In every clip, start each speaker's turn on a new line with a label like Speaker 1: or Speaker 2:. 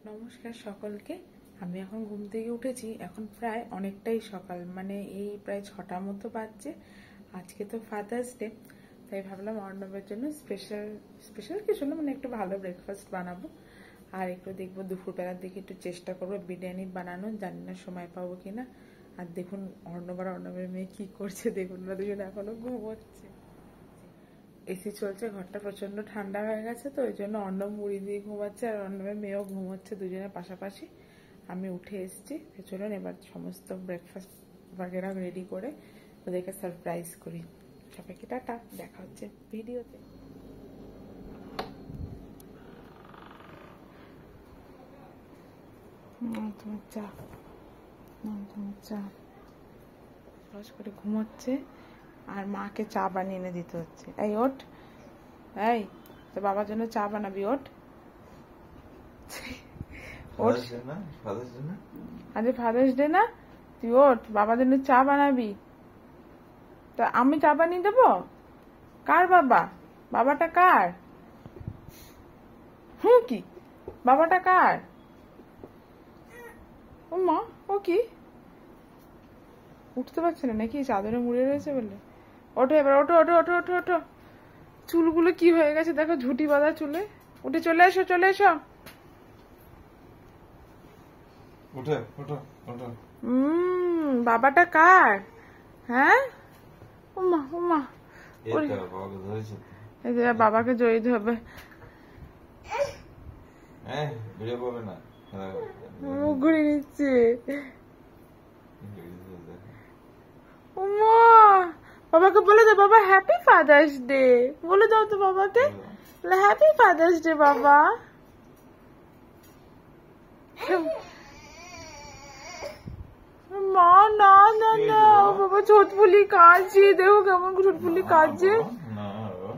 Speaker 1: নমস্কার সকলকে। আমি এখন ঘুম থেকে উঠেছি। এখন প্রায় অনেকটাই সকাল, মানে এই প্রায় 6টা মতো বাজছে। আজকে তো ফাদার্স ডে, তাই ভাবলাম অর্ণবের জন্য স্পেশাল কিছু না, মানে একটু ভালো ব্রেকফাস্ট বানাবো। আর একটু দেখবো দুপুরবেলার দিকে একটু চেষ্টা করবো বিরিয়ানি বানানো, জানি না সময় পাবো কিনা। আর দেখুন অর্ণবের মেয়ে কি করছে, দেখুন না, দুজনে এখনো ঘুমোচ্ছে। এসি চলছে, ঘরটা প্রচন্ড ঠান্ডা হয়ে গেছে, তো ওই জন্য অর্ণব মুড়ি দিয়ে ঘুমাচ্ছে আর অর্ণবের মেয়েও ঘুমোচ্ছে, দুজনের পাশাপাশি। আমি উঠে এসেছি, চলুন এবার সমস্ত ব্রেকফাস্ট বাগেরা রেডি করে ওদেরকে সারপ্রাইজ করি। সবাইকে টাটা, দেখা হচ্ছে ভিডিওতে। তোমার চা, তোমার চা। রস করে ঘুমোচ্ছে আর মাকে চা বানিয়ে এনে দিতে হচ্ছে। এই ওঠ, এই তো বাবার জন্য চা বানাবি, ওঠ ওঠ। আরে ফাদার্স ডে না, তুই ওঠ, বাবার জন্য চা বানাবি। তা আমি চা বানিয়ে দেবো? কার বাবা? বাবাটা কার? কি বাবাটা কার? ও মা, ও কি উঠতে পারছে না নাকি, চাদরে মুড়ে রয়েছে বলে? ওঠো এবার, ওঠো ওঠো ওঠো ওঠো ওঠো। চুলগুলো কি হয়ে গেছে দেখো, ঝুটি বাঁধা চুলে। উঠে চলে এসো, চলে এসো। বাবাটা কার? হ্যাঁ, উমা উমা, বাবাকে জড়িয়ে হবে। মুখ ঘুরে নিচ্ছে। বাবাকে বলে দাও, বাবা হ্যাপি ফাদার্স ডে বলে দাও তো বাবাকে, হ্যাপি ফাদার্স ডে বাবা। মা না না না, বাবা ছোটপুলি কাঁদছে, দেখো কেমন ছোটপুলি কাঁদছে।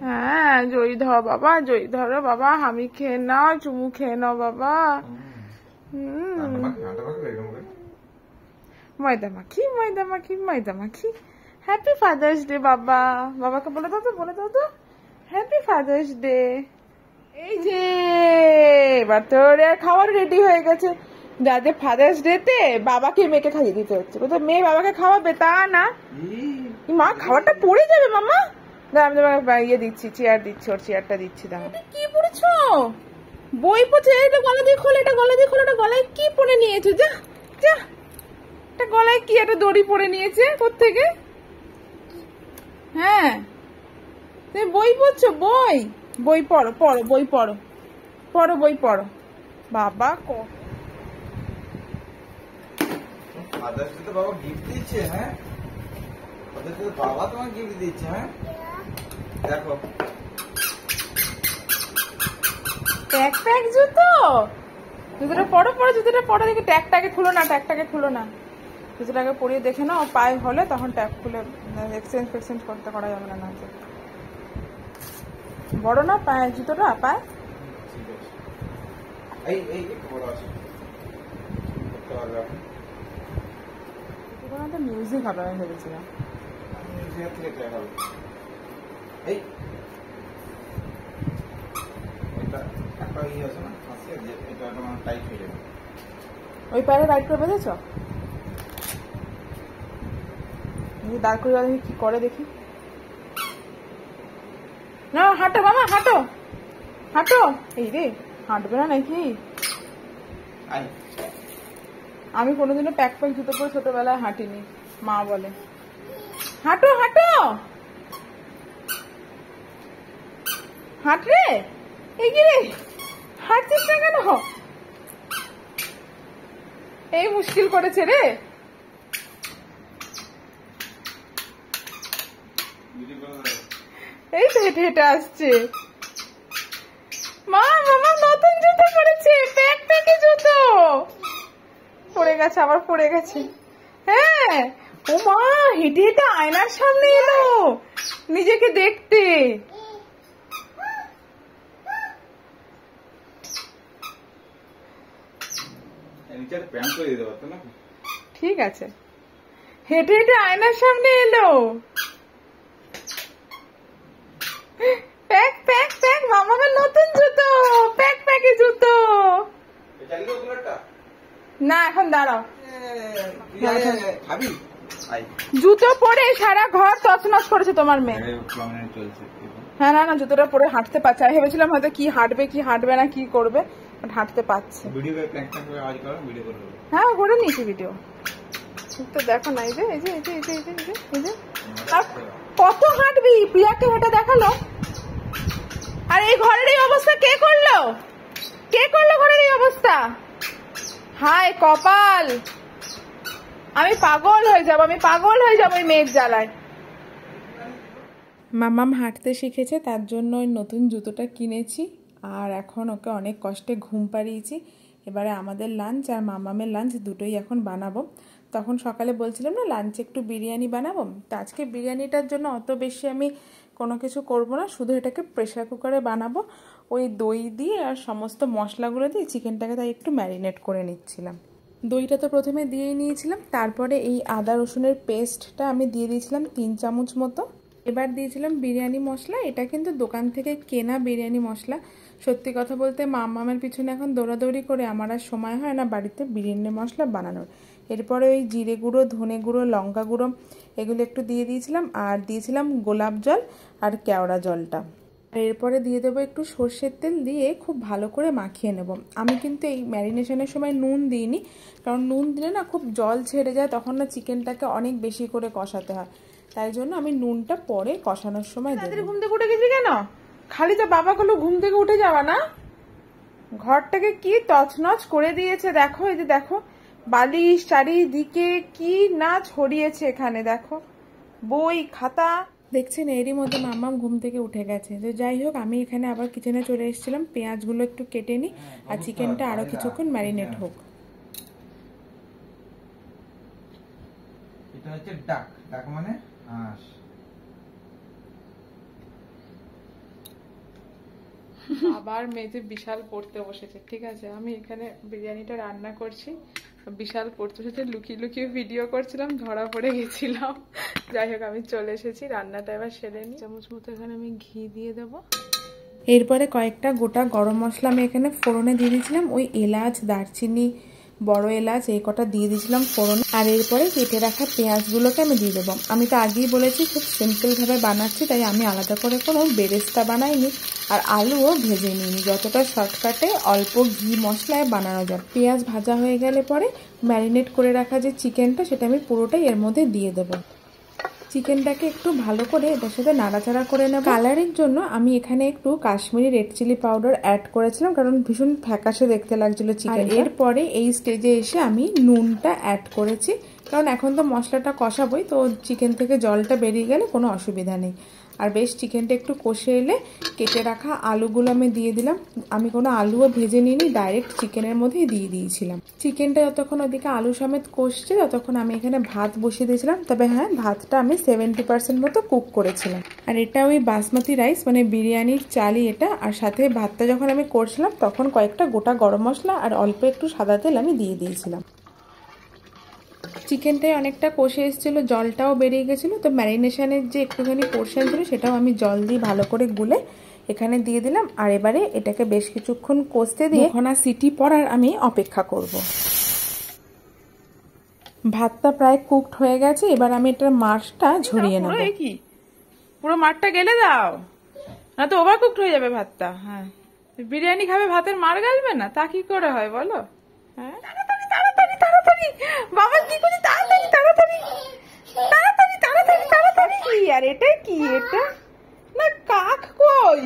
Speaker 1: হ্যাঁ জয়ী ধর বাবা, জয়ী ধরো বাবা, হামি খেয়ে নাও, চুমু খেয়ে নাও বাবা। ময়দা মাখি ময়দা মাখি ময়দা মাখি। হ্যাপি ফাদার্স ডে বাবা, বাবাকে বলে দাও তো, বলে দাও তো হ্যাপি ফাদার্স ডে। এই যে এবার তোর খাবার রেডি হয়ে গেছে। যাতে ফাদার্স ডে তে বাবাকে মেয়েকে খাইয়ে দিতে হচ্ছে, কোথাও মেয়ে বাবাকে খাওয়াবে তা না। মা খাবারটা পড়ে যাবে মামা। আমি তোমাকে ইয়ে দিচ্ছি, চেয়ার দিচ্ছি, ওর চেয়ারটা দিচ্ছি। দাঁড়া, কি পড়েছো? বই পড়ছে। এটা গলা দিয়ে খোলো, এটা গলা দিয়ে খোলো। এটা গলায় কি পরে নিয়েছে? যা যা, এটা গলায় কি একটা দড়ি পরে নিয়েছে কোত্থেকে? হ্যাঁ তুমি বই পড়ছো? বই বই পড়ো, পড়ো বই পড়ো, পড়ো বই পড়ো। বাবা
Speaker 2: ফাদার্স ডে তো বাবা গিফট দিচ্ছে। হ্যাঁ, ফাদার্স ডে বাবা তোমাকে গিফট দিচ্ছে। হ্যাঁ দেখো,
Speaker 1: ট্যাগ ট্যাগ জুতো। জুতোটা পরো, পরো জুতোটা পরো। দেখি ট্যাগটাকে খুলো না, ট্যাগটাকে খুলো না। জুতোটাকে পরিয়ে দেখে নাও, পায়ে হলে তখন ট্যাগ খুলে এক্সচেঞ্জ করতে করা যাবে না। বড় না পায়ে জুতোটা, পায়ে মিউজিক হবে আমি ভেবেছিলাম। ওই পায়ে রাইট করে বেঁধেছ? দাঁড় করে দেখি কি করে, দেখি না। হাঁটো মামা, হাঁটো হাঁটো। এই রে, হাঁটবে না নাকি? আমি কোনোদিনও প্যাক জুতো পরে ছোটবেলায় হাঁটিনি, মা বলে হাঁটো হাঁটো। হাঁট রে, এগিয়ে রে, হাঁটছিস না কেন? এই মুশকিল করেছে রে। এই তো হেঁটে হেঁটে আসছে। মা মামা নতুন জুতো পরেছে, প্যাক প্যাকে জুতো পড়ে গেছে, আবার পড়ে গেছে। হ্যাঁ, ও মা হেঁটে হেঁটে আয়নার সামনে এলো নিজেকে দেখতে। ঠিক আছে, হেঁটে হেঁটে আয়নার সামনে এলো। প্যাক প্যাক প্যাক, মামার নতুন জুতো, প্যাক প্যাকে জুতো। না এখন দাঁড়াও,
Speaker 2: খাবি?
Speaker 1: জুতো পরে সারা ঘর তছনছ করেছে তোমার মেয়ে। হ্যাঁ না না, জুতোটা পরে হাঁটতে পারছে। আমি ভেবেছিলাম হয়তো কি হাঁটবে না কি করবে, হাঁটতে পারছে। হ্যাঁ করে নিয়েছি ভিডিও তো, দেখো না এই যে এই যে এই যে এই যে এই যে এই যে কত হাঁটবি, প্রিয়াকে হেঁটে দেখালো। আর এই ঘরের এই অবস্থা কে করলো? কে করলো ঘরের এই অবস্থা? হায় কপাল, আমি পাগল হয়ে যাবো, আমি পাগল হয়ে যাবো এই মেয়ের জ্বালায়। মামাম হাঁটতে শিখেছে, তার জন্য ওই নতুন জুতোটা কিনেছি। আর এখন ওকে অনেক কষ্টে ঘুম পাড়িয়েছি। এবারে আমাদের লাঞ্চ আর মামামের লাঞ্চ দুটোই এখন বানাবো। তখন সকালে বলছিলাম না লাঞ্চে একটু বিরিয়ানি বানাবো, তো আজকে বিরিয়ানিটার জন্য অত বেশি আমি কোনো কিছু করব না, শুধু এটাকে প্রেশার কুকারে বানাবো। ওই দই দিয়ে আর সমস্ত মশলাগুলো দিয়ে চিকেনটাকে তাই একটু ম্যারিনেট করে নিচ্ছিলাম। দইটা তো প্রথমে দিয়েই নিয়েছিলাম, তারপরে এই আদা রসুনের পেস্টটা আমি দিয়ে দিয়েছিলাম 3 চামচ মতো। এবার দিয়েছিলাম বিরিয়ানি মশলা, এটা কিন্তু দোকান থেকে কেনা বিরিয়ানি মশলা। সত্যি কথা বলতে মামামের পিছনে এখন দৌড়াদৌড়ি করে আমার আর সময় হয় না বাড়িতে বিরিয়ানি মশলা বানানোর। এরপরে ওই জিরে গুঁড়ো, ধনে গুঁড়ো, লঙ্কা গুঁড়ো এগুলো একটু দিয়ে দিয়েছিলাম, আর দিয়েছিলাম গোলাপ জল আর কেওড়া জলটা। আর এরপরে দিয়ে দেবো একটু সর্ষের তেল, দিয়ে খুব ভালো করে মাখিয়ে নেব। আমি কিন্তু এই ম্যারিনেশনের সময় নুন দিইনি, কারণ নুন দিলে না খুব জল ছেড়ে যায়, তখন না চিকেনটাকে অনেক বেশি করে কষাতে হয়। তাই জন্য আমি নুনটা পরে কষানোর সময় দেব। ঘুম থেকে উঠে গেছি কেন? খালি তো বাবাগুলো ঘুম থেকে উঠে যাওয়া না, ঘরটাকে কি তছনছ করে দিয়েছে দেখো। এই যে দেখো বালিশ চারিদিকে কি না ছড়িয়েছে এখানে, দেখো বই খাতা দেখছেন। এরই মধ্যে মাম্মাম ঘুম থেকে উঠে গেছে। তো যাই হোক, আমি এখানে আবার কিচেনে চলে এসেছিলাম, পেঁয়াজগুলো একটু কেটে নিই আর চিকেনটা আরো কিছুক্ষণ ম্যারিনেট হোক।
Speaker 2: এটা হচ্ছে ডাক, ডাক মানে হাঁস।
Speaker 1: আবার মেজে বিশাল পড়তে বসেছে, ঠিক আছে। আমি এখানে বিরিয়ানিটা রান্না করছি, বিশাল পড়তে বসেছে। লুকিয়ে লুকিয়ে ভিডিও করছিলাম, ধরা পড়ে গেছিলাম। যাই হোক আমি চলে এসেছি, রান্নাটা এবার সেরে নিই। চামচ মতো এখানে আমি ঘি দিয়ে দেবো। এরপরে কয়েকটা গোটা গরম মশলা আমি এখানে ফোড়নে দিয়ে দিয়েছিলাম। ওই এলাচ, দারচিনি, বড় এলাচ এই কটা দিয়ে দিয়েছিলাম ফোড়ন। আর এরপরে কেটে রাখা পেঁয়াজগুলোকে আমি দিয়ে দেবো। আমি তো আগেই বলেছি খুব সিম্পলভাবে বানাচ্ছি, তাই আমি আলাদা করে কোনো বেরেস্তা বানাইনি আর আলুও ভেজে নিইনি। যতটা শর্টকাটে অল্প ঘি মশলায় বানানো যায়। পেঁয়াজ ভাজা হয়ে গেলে পরে ম্যারিনেট করে রাখা যে চিকেনটা, সেটা আমি পুরোটাই এর মধ্যে দিয়ে দেবো। চিকেনটাকে একটু ভালো করে এটার সাথে নাড়াচাড়া করে নেব। কালারের জন্য আমি এখানে একটু Kashmiri red chilli powder add করেছিলাম, কারণ ভীষণ ফ্যাকাশে দেখতে লাগছিল চিকেন। এরপরে এই স্টেজে এসে আমি নুনটা অ্যাড করেছি, কারণ এখন তো মশলাটা কষাবই, তো চিকেন থেকে জলটা বেরিয়ে গেলে কোনো অসুবিধা নেই। আর বেশ চিকেনটা একটু কষে এলে কেটে রাখা আলুগুলো আমি দিয়ে দিলাম। আমি কোনো আলুও ভেজে নিইনি, ডাইরেক্ট চিকেনের মধ্যেই দিয়ে দিয়েছিলাম। চিকেনটা যতক্ষণ ওদিকে আলু সমেত কষছে, ততক্ষণ আমি এখানে ভাত বসিয়ে দিয়েছিলাম। তবে হ্যাঁ, ভাতটা আমি 70% মতো কুক করেছিলাম। আর এটা ওই বাসমতি রাইস, মানে বিরিয়ানির চালই এটা। আর সাথে ভাতটা যখন আমি করছিলাম তখন কয়েকটা গোটা গরম মশলা আর অল্প একটু সাদা তেল আমি দিয়ে দিয়েছিলাম। চিকেনটাই অনেকটা কষে এসেছিলো, জলটাও বেরিয়ে গেছিলো। তো ম্যারিনেশনের যে একটুখানি পোর্শন ছিল সেটাও আমি জল দিয়ে ভালো করে গুলে এখানে দিয়ে দিলাম। আর এবারে এটাকে বেশ কিছুক্ষণ কষতে দিয়ে ঘনা সিটি পড়ার আমি অপেক্ষা করব। ভাতটা প্রায় কুকড হয়ে গেছে, এবার আমি এটার মারটা ঝরিয়ে নেব। কি পুরো মারটা গেলে দাও না তো ওভার কুকড হয়ে যাবে ভাতটা। হ্যাঁ, বিরিয়ানি খাবে ভাতের মার গালবে না, তা কি করে হয় বলো? হ্যাঁ বাবা কি করে তাড়াতাড়ি তাড়াতাড়ি তাড়াতাড়ি তাড়াতাড়ি তাড়াতাড়ি। আর এটা কি? এটা না কাক কই?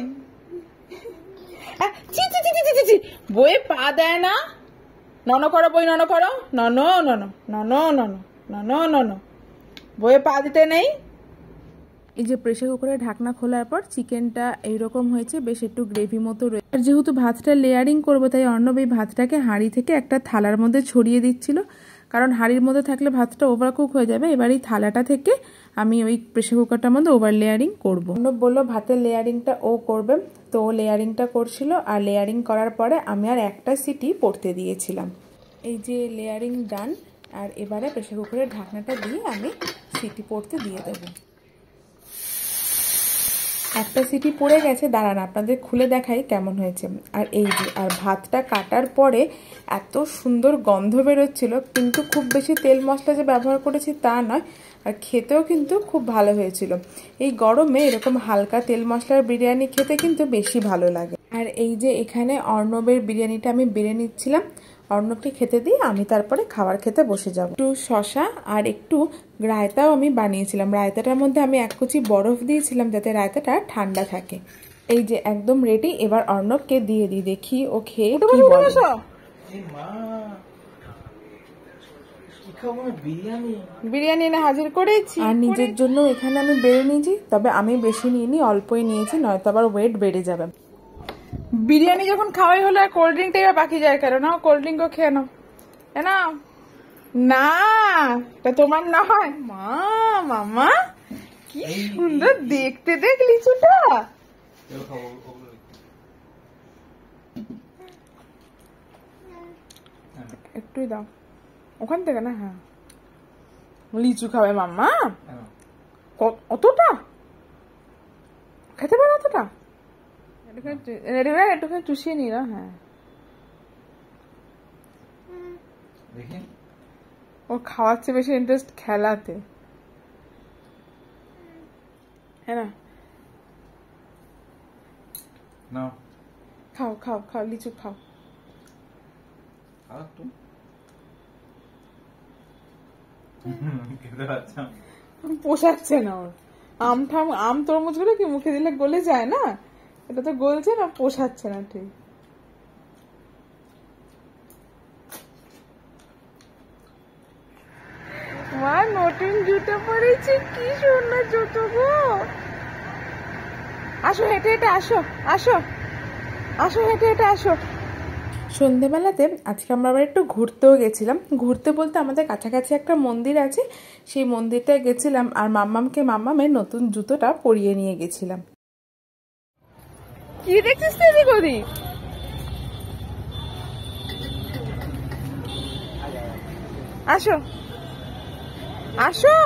Speaker 1: বইয়ে পা দেয় না। নন করো বই, নন করো, নন নন নন নন নন নন, বইয়ে পা দিতে নেই। এই যে প্রেসার কুকারের ঢাকনা খোলার পর চিকেনটা এইরকম হয়েছে, বেশ একটু গ্রেভি মতো রয়েছে। আর যেহেতু ভাতটা লেয়ারিং করবো, তাই অর্ণব এই ভাতটাকে হাঁড়ি থেকে একটা থালার মধ্যে ছড়িয়ে দিচ্ছিল, কারণ হাঁড়ির মধ্যে থাকলে ভাতটা ওভারকুক হয়ে যাবে। এবার এই থালাটা থেকে আমি ওই প্রেসার কুকারটার মধ্যে ওভার লেয়ারিং করবো। অর্ণব বললো ভাতের লেয়ারিংটা ও করবে, তো ও লেয়ারিংটা করছিল। আর লেয়ারিং করার পরে আমি আর একটা সিটি পড়তে দিয়েছিলাম। এই যে লেয়ারিং ডান। আর এবারে প্রেসার কুকারের ঢাকনাটা দিয়ে আমি সিটি পড়তে দিয়ে দেবো। একটা সিটি পড়ে গেছে, দাঁড়ান আপনাদের খুলে দেখাই কেমন হয়েছে। আর এই যে, আর ভাতটা কাটার পরে এত সুন্দর গন্ধ বেরোচ্ছিল, কিন্তু খুব বেশি তেল মশলা যে ব্যবহার করেছি তা নয়, আর খেতেও কিন্তু খুব ভালো হয়েছিল। এই গরমে এরকম হালকা তেল মশলার বিরিয়ানি খেতে কিন্তু বেশি ভালো লাগে। আর এই যে এখানে অর্ণবের বিরিয়ানিটা আমি বেড়ে নিচ্ছিলাম, অর্ণবকে খেতে দিয়ে আমি তারপরে খাবার খেতে বসে যাব। একটু শশা আর একটু রায়তাও আমি বানিয়েছিলাম। রায়তাটার মধ্যে আমি এক কুচি বরফ দিয়েছিলাম যাতে রায়তাটা ঠান্ডা থাকে। এই যে একদম রেডি, এবার অর্ণবকে দিয়ে দিই, দেখি ও খেয়ে কি বলে। বিরিয়ানি না হাজির করেছি, আর নিজের জন্য এখানে আমি বেড়ে নিয়েছি, তবে আমি বেশি নিইনি, অল্পই নিয়েছি, নয়তো আবার ওয়েট বেড়ে যাবে। বিরিয়ানি যখন খাওয়াই হলো, আর কোল্ড ড্রিঙ্কটা এবার বাকি যায় কেন? না, কোল্ড ড্রিঙ্কও খেয়ে নাও। না না, এটা তোমার না হয়। মা, মামা কি সুন্দর দেখতে, দেখ লিচুটা। একটুই দাও ওখান থেকে না। হ্যাঁ, লিচু খাবে মাম্মা? অতটা খেতে পারো? অতটা একটুখানি চুষিয়ে নি না। হ্যাঁ, ও খাওয়াচ্ছে বেশি ইন্টারেস্ট খেলাতে। হ্যাঁ না, খাও খাও খাও, লিচু খাও। পোষাচ্ছে না ওর। আম তরমুজ গুলো কি মুখে দিলে গলে যায় না, এটা তো গলছে না, পোষাচ্ছে না ঠিক। মা নতুন জুতো পরেছি, কি সুন্দর জুতো গো। আসো হেঁটে হেঁটে আসো, আসো আসো হেঁটে হেঁটে আসো। সন্ধেবেলাতে আজকে আমরা আবার একটু ঘুরতেও গেছিলাম। ঘুরতে বলতে আমাদের কাছাকাছি একটা মন্দির আছে, সেই মন্দিরটায় গেছিলাম, আর মাম্মামের নতুন জুতোটা পরিয়ে নিয়ে গেছিলাম। কি দেখছিস তুই ওদিক? আসো আসো,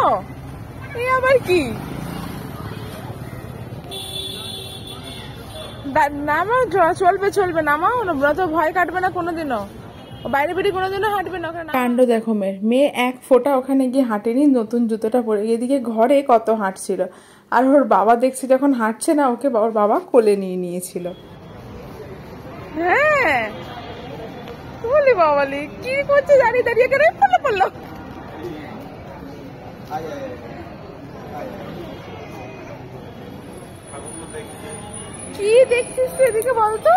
Speaker 1: এই আবার কি? নামাও, চলবে চলবে, নামাও না, ব্রত ভয় কাটবে না কোনোদিনও, বাইরে বেরিয়ে কোনোদিনও হাঁটবে না। কাণ্ড দেখো মেয়ে এক ফোঁটা ওখানে গিয়ে হাঁটেনি, নতুন জুতোটা পরে। এদিকে ঘরে কত হাঁটছিল, আর ওর বাবা দেখছি যখন হাঁটছে না, ওকে ওর বাবা কোলে নিয়ে নিয়েছিল। হ্যাঁ বলি বাবালি, কি করছে দাঁড়িয়ে দাঁড়িয়ে, কেন পড়লো পড়লো। কি দেখছিস এদিকে বলতো?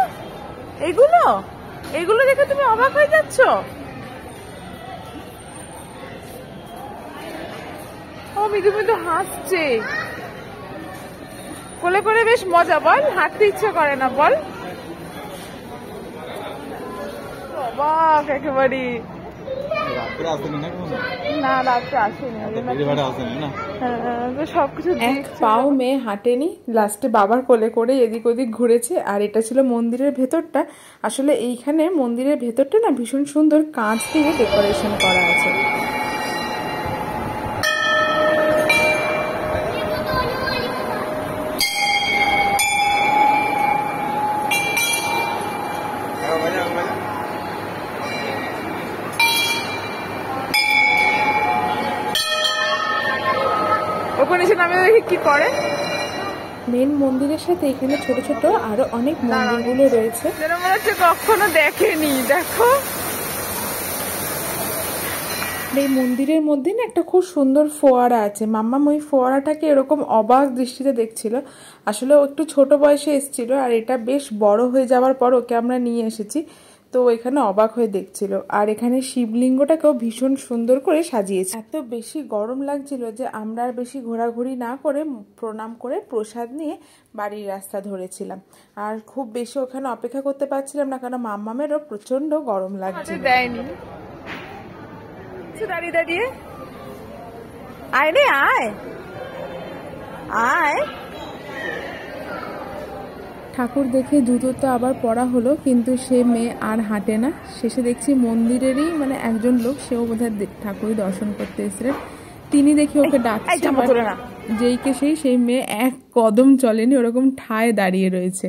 Speaker 1: এগুলো দেখে তুমি অবাক হয়ে যাচ্ছ? ও মৃদু মৃদু হাসছে, কোলে করে বেশ মজা। বল, হাঁটতে ইচ্ছে করে না বল? অবাক একেবারে। না রাত্রে আসেনি, সবকিছু পাও মেয়ে হাঁটেনি, লাস্টে বাবার কোলে করে এদিক ওদিক ঘুরেছে। আর এটা ছিল মন্দিরের ভেতরটা। আসলে এইখানে মন্দিরের ভেতরটা না ভীষণ সুন্দর কাঁচ দিয়ে ডেকোরেশন করা আছে। ওখানে এসে নামে দেখি কি করে। মেন মন্দিরের সাথে এখানে ছোট ছোট আরো অনেক মন্দিরগুলো রয়েছে, যেন মনে হচ্ছে কখনো দেখেনি। দেখো এই মন্দিরের মধ্যে না একটা খুব সুন্দর ফোয়ারা আছে। মাম্মাম ওই ফোয়ারাটাকে এরকম অবাক দৃষ্টিতে দেখছিল। আসলে ও একটু ছোট বয়সে এসেছিল, আর এটা বেশ বড় হয়ে যাওয়ার পর ওকে আমরা নিয়ে এসেছি, তো এখানে অবাক হয়ে দেখছিল। আর এখানে শিবলিঙ্গটাকেও ভীষণ সুন্দর করে সাজিয়েছে। এত বেশি গরম লাগছিল যে আমরা আর বেশি ঘোরাঘুরি না করে প্রণাম করে প্রসাদ নিয়ে বাড়ির রাস্তা ধরেছিলাম। আর খুব বেশি ওখানে অপেক্ষা করতে পারছিলাম না, কারণ মাম্মামেরও প্রচন্ড গরম লাগছে। দেয়নি দাঁড়িয়ে দাঁড়িয়ে, আয় রে আয় আয়। ঠাকুর দেখে জুতো তো আবার পরা হলো, কিন্তু সে মেয়ে আর হাঁটে না। শেষে দেখছি মন্দিরেরই একজন লোক, সেও বোধহয় ঠাকুরই দর্শন করতে এসেছিলেন, তিনি দেখি ওকে ডাকছে। যেইকে সেই মেয়ে এক কদম চলেনি, ওরকম ঠায় দাঁড়িয়ে রয়েছে।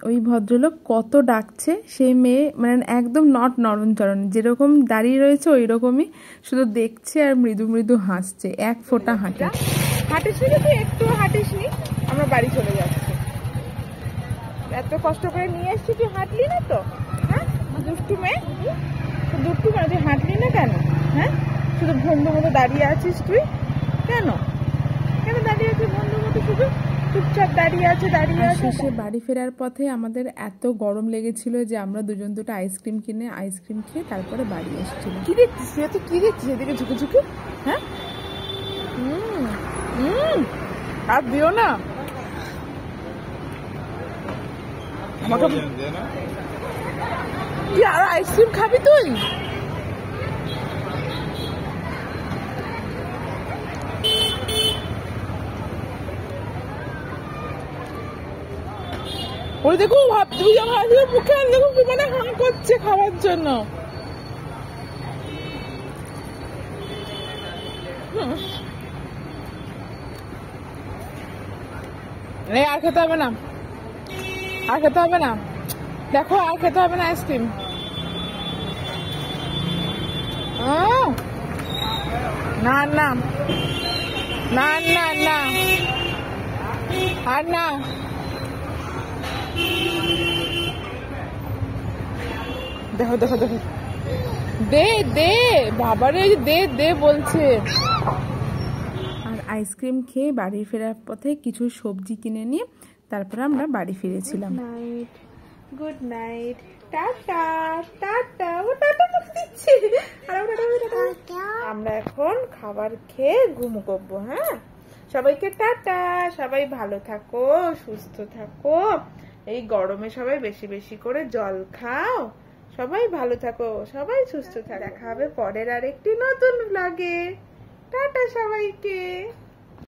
Speaker 1: ওই ভদ্রলোক কত ডাকছে, সেই মেয়ে মানে একদম নরম চরণ, যেরকম দাঁড়িয়ে রয়েছে ওই রকমই শুধু দেখছে আর মৃদু মৃদু হাসছে, এক ফোঁটা হাঁটে। হাঁটিস নি তুই, একটু হাঁটিস নি, আমরা বাড়ি চলে যাচ্ছি। এত কষ্ট করে নিয়ে এসছি, তুই হাঁটলি না তো? হ্যাঁ দুষ্টু মেয়ে, দুষ্টু মেয়ে, তুই হাঁটলি না কেন? হ্যাঁ শুধু বন্ধু মতো দাঁড়িয়ে আছিস তুই, কেন দাঁড়িয়ে আছিস বন্ধু মতো, শুধু চুপচাপ দাঁড়িয়ে আছে। শেষে বাড়ি ফেরার পথে আমাদের এত গরম লেগেছিল যে আমরা দুজন দুটো আইসক্রিম কিনে আইসক্রিম খেয়ে তারপরে বাড়ি এসেছিল। কি দেখছিস তুই, কি দেখছিস এদিকে ঝুঁকে ঝুঁকে? হ্যাঁ আর দিও না আমাকে। কি আর আইসক্রিম খাবি তুই? ওই দেখো তুই আমার মুখে আর দেখো মানে হাঁ করছে খাওয়ার জন্য। আর খেতে হবে না, আর খেতে হবে না, দেখো আর খেতে হবে না আইসক্রিম। না না না না না আর না, দেখো দেখো দেখো, দে দে বাবারে, দে দে বলছে। আর আইসক্রিম খেয়ে বাড়ি ফেরার পথে কিছু সবজি কিনে নিয়ে তারপরে আমরা বাড়ি ফিরেছিলাম। Good night, tata tata. ও টাটা করে দিচ্ছে, আমরা এখন খাবার খেয়ে ঘুম করবো। হ্যাঁ সবাইকে টাটা, সবাই ভালো থাকো, সুস্থ থাকো, এই গরমে সবাই বেশি বেশি করে জল খাও, সবাই ভালো থাকো, সবাই সুস্থ থাকো। দেখা হবে পরের আরেকটি নতুন ব্লগে। টাটা সবাইকে।